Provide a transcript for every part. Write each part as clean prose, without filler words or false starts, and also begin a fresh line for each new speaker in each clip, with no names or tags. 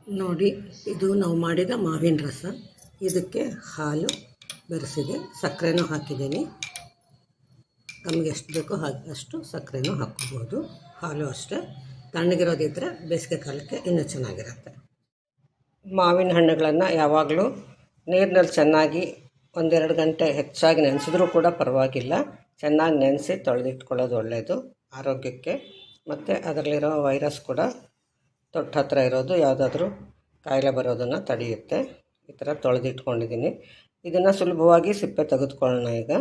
ನೋಡಿ, ಇದು ನಾವು ಮಾಡಿದ ಮಾವಿನ ರಸ. ಇದಕ್ಕೆ ಹಾಲು ಬೆರೆಸಿದೆ, ಸಕ್ಕರೆನೂ ಹಾಕಿದ್ದೀನಿ. ನಮಗೆ ಎಷ್ಟು ಬೇಕೋ ಅಷ್ಟು ಸಕ್ಕರೆನೂ ಹಾಕ್ಕೋಬೋದು. ಹಾಲು ಅಷ್ಟೇ, ತಣ್ಣಗಿರೋದಿದ್ದರೆ ಬೇಸಿಗೆ ಕಾಲಕ್ಕೆ ಇನ್ನೂ ಚೆನ್ನಾಗಿರುತ್ತೆ. ಮಾವಿನ ಹಣ್ಣುಗಳನ್ನು ಯಾವಾಗಲೂ ನೀರಿನಲ್ಲಿ ಚೆನ್ನಾಗಿ 1-2 ಗಂಟೆ ಹೆಚ್ಚಾಗಿ ನೆನೆಸಿದ್ರೂ ಕೂಡ ಪರವಾಗಿಲ್ಲ. ಚೆನ್ನಾಗಿ ನೆನೆಸಿ ತೊಳೆದಿಟ್ಕೊಳ್ಳೋದು ಒಳ್ಳೆಯದು ಆರೋಗ್ಯಕ್ಕೆ. ಮತ್ತು ಅದರಲ್ಲಿರೋ ವೈರಸ್ ಕೂಡ ತೊಟ್ಟ ಹತ್ರ ಇರೋದು ಯಾವುದಾದ್ರೂ ಕಾಯಿಲೆ ಬರೋದನ್ನು ತಡೆಯುತ್ತೆ. ಈ ಥರ ತೊಳೆದಿಟ್ಕೊಂಡಿದ್ದೀನಿ. ಇದನ್ನು ಸುಲಭವಾಗಿ ಸಿಪ್ಪೆ ತೆಗೆದುಕೊಳ್ಳೋಣ. ಈಗ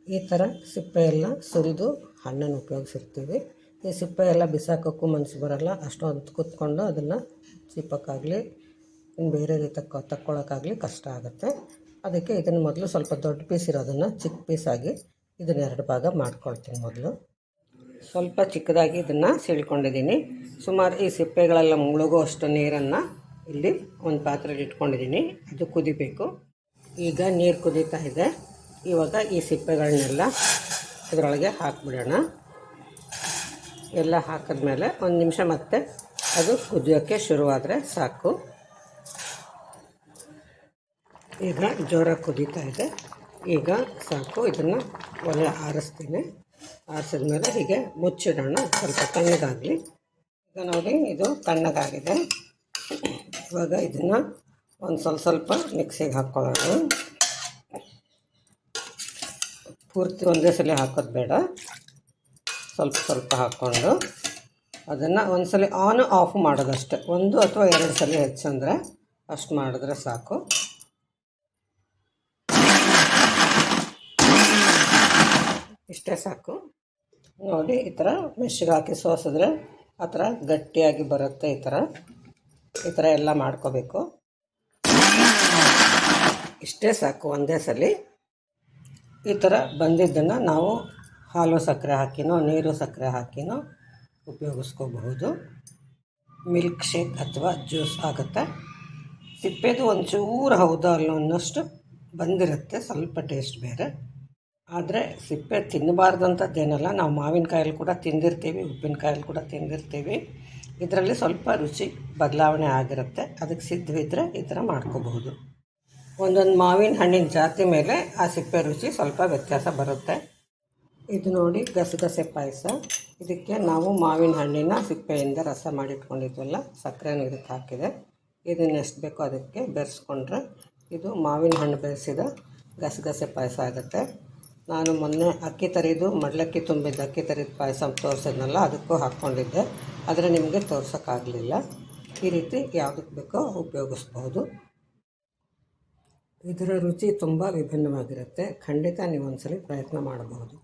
ಈ ಥರ ಸಿಪ್ಪೆ ಎಲ್ಲ ಸುರಿದು ಹಣ್ಣನ್ನು ಉಪಯೋಗಿಸಿರ್ತೀವಿ. ಈ ಸಿಪ್ಪೆ ಎಲ್ಲ ಬಿಸಾಕೋಕ್ಕೂ ಮನಸ್ಸು ಬರೋಲ್ಲ. ಅಷ್ಟೊಂದು ಕೂತ್ಕೊಂಡು ಅದನ್ನು ಚಿಪ್ಪಕ್ಕಾಗಲಿ ಇನ್ನು ಬೇರೆ ರೀತಿ ತಕ್ಕೊಳ್ಳೋಕ್ಕಾಗಲಿ ಕಷ್ಟ ಆಗುತ್ತೆ. ಅದಕ್ಕೆ ಇದನ್ನು ಮೊದಲು ಸ್ವಲ್ಪ ದೊಡ್ಡ ಪೀಸ್ ಇರೋದನ್ನು ಚಿಕ್ಕ ಪೀಸಾಗಿ ಇದನ್ನು 2 ಭಾಗ ಮಾಡ್ಕೊಳ್ತೀನಿ. ಮೊದಲು ಸ್ವಲ್ಪ ಚಿಕ್ಕದಾಗಿ ಇದನ್ನು ಸೀಳ್ಕೊಂಡಿದ್ದೀನಿ. ಸುಮಾರು ಈ ಸಿಪ್ಪೆಗಳೆಲ್ಲ ಮುಳುಗೋ ಅಷ್ಟು ನೀರನ್ನು ಇಲ್ಲಿ ಒಂದು ಪಾತ್ರೆಯಲ್ಲಿ ಇಟ್ಕೊಂಡಿದ್ದೀನಿ. ಅದು ಕುದಿಬೇಕು. ಈಗ ನೀರು ಕುದೀತಾ ಇದೆ. ಇವಾಗ ಈ ಸಿಪ್ಪೆಗಳನ್ನೆಲ್ಲ ಇದರೊಳಗೆ ಹಾಕಿಬಿಡೋಣ. ಎಲ್ಲ ಹಾಕಿದ್ಮೇಲೆ 1 ನಿಮಿಷ ಮತ್ತೆ ಅದು ಕುದಿಯೋಕ್ಕೆ ಶುರುವಾದರೆ ಸಾಕು. ಈಗ ಜೋರಾಗಿ ಕುದೀತಾ ಇದೆ. ಈಗ ಸಾಕು. ಇದನ್ನು ಒಲೆ ಆರಿಸ್ತೀನಿ. ಆರಿಸಿದ್ಮೇಲೆ ಹೀಗೆ ಮುಚ್ಚಿಡೋಣ, ಸ್ವಲ್ಪ ತಣ್ಣಗಾಗಲಿ. ಈಗ ನೋಡಿ, ಇದು ತಣ್ಣಗಾಗಿದೆ. ಇವಾಗ ಇದನ್ನು ಒಂದು ಸ್ವಲ್ಪ ಮಿಕ್ಸಿಗೆ ಹಾಕ್ಕೊಳ್ಳೋಣ. ಪೂರ್ತಿ ಒಂದೇ ಸಲ ಹಾಕೋದು ಬೇಡ, ಸ್ವಲ್ಪ ಸ್ವಲ್ಪ ಹಾಕ್ಕೊಂಡು ಅದನ್ನು ಒಂದು ಸಲ ಆನ್ ಆಫ್ ಮಾಡೋದಷ್ಟೆ. 1 ಅಥವಾ 2 ಸಲ ಹೆಚ್ಚಂದರೆ ಅಷ್ಟು ಮಾಡಿದ್ರೆ ಸಾಕು. ಇಷ್ಟೇ ಸಾಕು. ನೋಡಿ, ಈ ಥರ ಮೆಶ್ಗೆ ಹಾಕಿ ಸೋಸಿದ್ರೆ ಆ ಥರ ಗಟ್ಟಿಯಾಗಿ ಬರುತ್ತೆ. ಈ ಥರ ಎಲ್ಲ ಮಾಡ್ಕೋಬೇಕು. ಇಷ್ಟೇ ಸಾಕು, ಒಂದೇ ಸಲ. ಈ ಥರ ಬಂದಿದ್ದನ್ನು ನಾವು ಹಾಲು ಸಕ್ಕರೆ ಹಾಕಿನೋ ನೀರು ಸಕ್ಕರೆ ಹಾಕಿನೋ ಉಪಯೋಗಿಸ್ಕೋಬಹುದು. ಮಿಲ್ಕ್ ಶೇಕ್ ಅಥವಾ ಜ್ಯೂಸ್ ಆಗುತ್ತೆ. ಸಿಪ್ಪೆದು ಒಂಚೂರು ಹೌದಾ ಅಲ್ಲೋ ಅನ್ನೋಷ್ಟು ಬಂದಿರುತ್ತೆ, ಸ್ವಲ್ಪ ಟೇಸ್ಟ್ ಬೇರೆ. ಆದರೆ ಸಿಪ್ಪೆ ತಿನ್ನಬಾರ್ದಂಥದ್ದೇನಲ್ಲ. ನಾವು ಮಾವಿನಕಾಯಲ್ಲಿ ಕೂಡ ತಿಂದಿರ್ತೀವಿ, ಉಪ್ಪಿನಕಾಯಲ್ಲಿ ಕೂಡ ತಿಂದಿರ್ತೀವಿ. ಇದರಲ್ಲಿ ಸ್ವಲ್ಪ ರುಚಿ ಬದಲಾವಣೆ ಆಗಿರುತ್ತೆ. ಅದಕ್ಕೆ ಸಿದ್ಧವಿದ್ದರೆ ಈ ಥರ ಮಾಡ್ಕೋಬಹುದು. ಒಂದೊಂದು ಮಾವಿನ ಹಣ್ಣಿನ ಜಾತಿ ಮೇಲೆ ಆ ಸಿಪ್ಪೆ ರುಚಿ ಸ್ವಲ್ಪ ವ್ಯತ್ಯಾಸ ಬರುತ್ತೆ. ಇದು ನೋಡಿ, ಗಸಗಸೆ ಪಾಯಸ. ಇದಕ್ಕೆ ನಾವು ಮಾವಿನ ಹಣ್ಣಿನ ಸಿಪ್ಪೆಯಿಂದ ರಸ ಮಾಡಿಟ್ಕೊಂಡಿದ್ವಲ್ಲ, ಸಕ್ಕರೆನೂ ಇದಕ್ಕೆ ಹಾಕಿದೆ. ಇದನ್ನು ಎಷ್ಟು ಬೇಕೋ ಅದಕ್ಕೆ ಬೆರೆಸ್ಕೊಂಡ್ರೆ ಇದು ಮಾವಿನ ಹಣ್ಣು ಬೆರೆಸಿದ ಗಸಗಸೆ ಪಾಯಸ ಆಗುತ್ತೆ. ನಾನು ಮೊನ್ನೆ ಅಕ್ಕಿ ತರಿದು ಮಡಲಕ್ಕಿ ತುಂಬಿದ್ದ ಅಕ್ಕಿ ತರಿದ ಪಾಯಸ ತೋರಿಸಿದ್ನಲ್ಲ, ಅದಕ್ಕೂ ಹಾಕ್ಕೊಂಡಿದ್ದೆ. ಆದರೆ ನಿಮಗೆ ತೋರ್ಸೋಕ್ಕಾಗಲಿಲ್ಲ. ಈ ರೀತಿ ಯಾವುದಕ್ಕೆ ಬೇಕೋ ಉಪಯೋಗಿಸ್ಬೋದು. ಇದರ ರುಚಿ ತುಂಬ ವಿಭಿನ್ನವಾಗಿರುತ್ತೆ. ಖಂಡಿತ ನೀವು ಒಂದ್ಸಲ ಪ್ರಯತ್ನ ಮಾಡಬಹುದು.